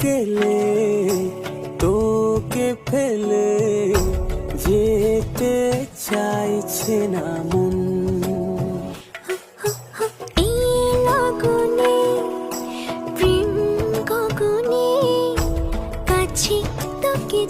বিকেলে তোকে ফেলে যেতে চাইছে না মন। এই লগনে প্রেম গগনে কাছে তোকে